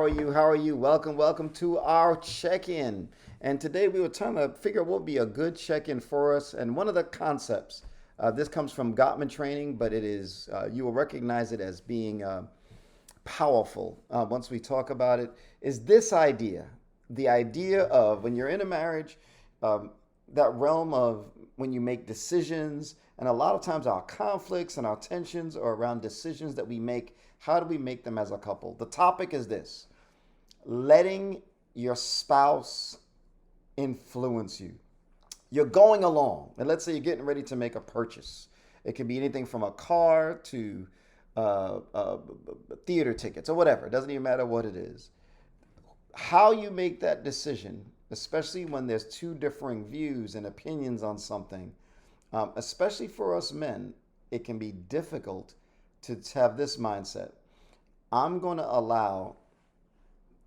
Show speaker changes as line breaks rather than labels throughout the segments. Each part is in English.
are you? How are you? Welcome to our check-in. And today we were trying to figure out what would be a good check-in for us. And one of the concepts, this comes from Gottman training, but it is you will recognize it as being powerful once we talk about it. Is this idea, the idea of when you're in a marriage, um, that realm of when you make decisions, and a lot of times our conflicts and our tensions are around decisions that we make. How do we make them as a couple? The topic is this: letting your spouse influence you. You're going along, and let's say you're getting ready to make a purchase. It could be anything from a car to uh, uh, theater tickets or whatever. It doesn't even matter what it is. How you make that decision, especially when there's two differing views and opinions on something, especially for us men, it can be difficult to have this mindset. I'm going to allow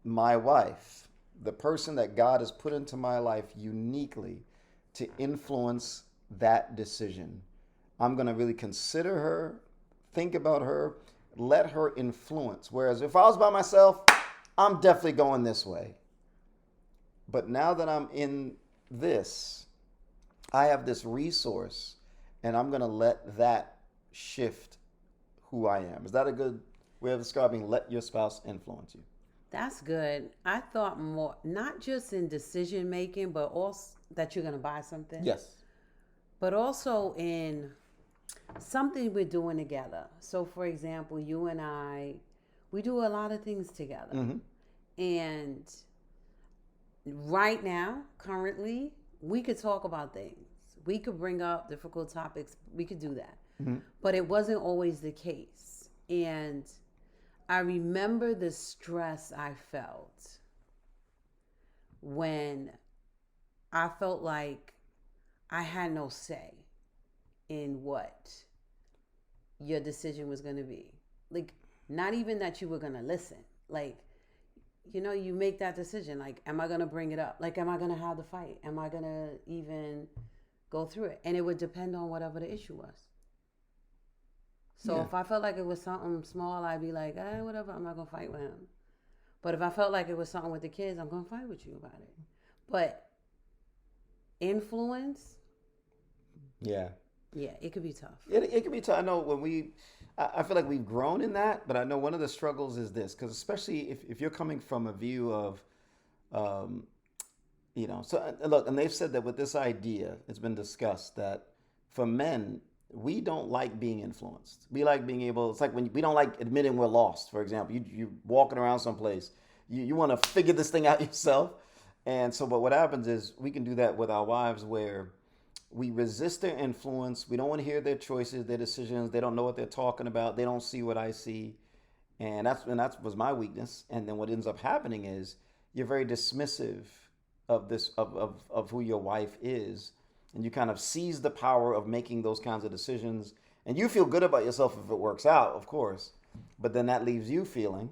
my wife, the person that God has put into my life uniquely, to influence that decision. I'm going to really consider her, think about her, let her influence. Whereas if I was by myself, I'm definitely going this way. But now that I'm in this, I have this resource, and I'm going to let that shift who I am. Is that a good way of describing let your spouse influence you?
That's good. I thought more, not just in decision making, but also that you're going to buy something,
Yes.
but also in something we're doing together. So, for example, you and I, we do a lot of things together.
Mm-hmm.
And right now, currently, we could talk about things. We could bring up difficult topics. We could do that.
Mm-hmm.
But it wasn't always the case. And I remember the stress I felt when I felt like I had no say in what your decision was going to be. Like, not even that you were going to listen. Like, you make that decision. Like, am I going to bring it up? Like, am I going to have the fight? Am I going to even go through it? And it would depend on whatever the issue was. So
Yeah.
if I felt like it was something small, I'd be like, whatever, I'm not going to fight with him. But if I felt like it was something with the kids, I'm going to fight with you about it. But influence,
Yeah.
yeah, it could be tough.
It can be tough. I know when I feel like we've grown in that, but I know one of the struggles is this, because especially if you're coming from a view of, um, so look, and they've said that with this idea, it's been discussed that for men, we don't like being influenced. We like being able, it's like when we don't like admitting we're lost, for example. You're walking around someplace, you want to figure this thing out yourself. And so, but what happens is we can do that with our wives where we resist their influence. We don't want to hear their choices, their decisions. They don't know what they're talking about. They don't see what I see. And that was my weakness. And then what ends up happening is you're very dismissive of this of who your wife is, and you kind of seize the power of making those kinds of decisions. And you feel good about yourself if it works out, of course, but then that leaves you feeling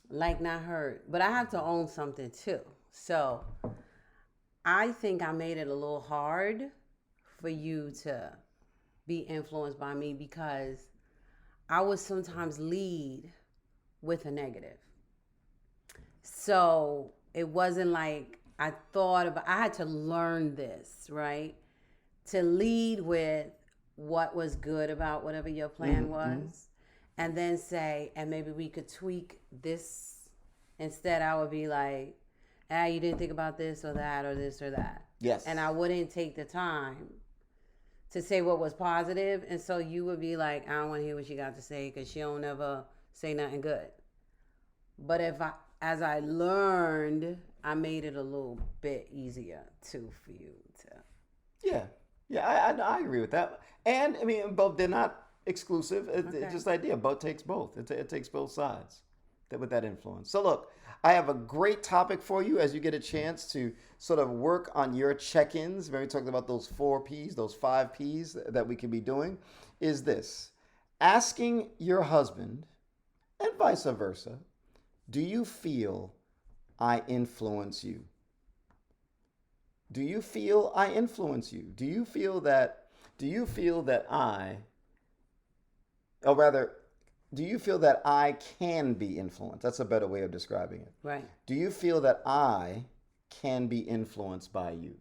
Like, not heard. But I have to own something too. So I think I made it a little hard for you to be influenced by me because I would sometimes lead with a negative. So it wasn't like I thought about, I had to learn this, right? To lead with what was good about whatever your plan was, and then say, and maybe we could tweak this. Instead, I would be like, you didn't think about this or that or this or that.
yes.
And I wouldn't take the time to say what was positive. And so you would be like, I don't want to hear what she got to say because she don't ever say nothing good. But as I learned, I made it a little bit easier too for you to.
Yeah, yeah, I agree with that. And I mean, both they're not exclusive. It's
Okay.
just the idea. Both takes both. It takes both sides with that influence. So look, I have a great topic for you as you get a chance to sort of work on your check-ins. Remember, we talked about those 4 P's, those 5 P's that we could be doing. Is this asking your husband and vice versa? Do you feel I influence you? Do you feel I influence you? Do you feel that I, or rather, do you feel that I can be influenced? That's a better way of describing it.
Right.
Do you feel that I can be influenced by you?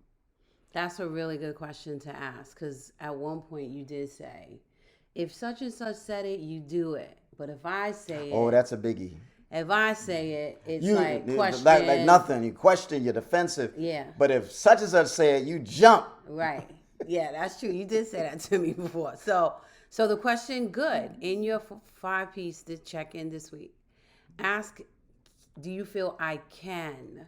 That's a really good question to ask, because at one point you did say, if such and such said it, you do it. But if I say it,
Oh, that's a biggie.
if I say it, it's
You
like question.
like nothing. You question, you're defensive.
Yeah.
But if such and such say it, you jump.
Right. Yeah, that's true. You did say that to me before. So the question, good, in your 5-piece to check in this week, ask, do you feel I can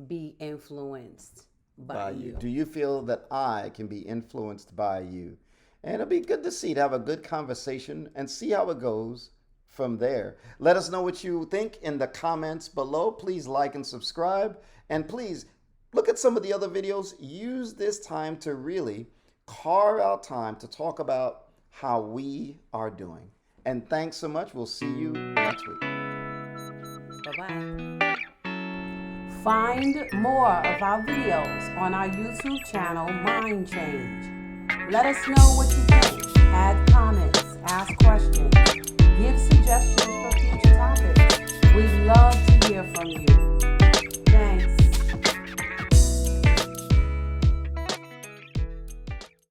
be influenced by you?
Do you feel that I can be influenced by you? And it'll be good to see, to have a good conversation and see how it goes from there. Let us know what you think in the comments below. Please like and subscribe. And please look at some of the other videos. Use this time to really carve out time to talk about how we are doing. And thanks so much. We'll see you next week.
Bye-bye. Find more of our videos on our YouTube channel, Mind Change. Let us know what you think. Add comments, ask questions, give suggestions for future topics. We'd love to hear from you.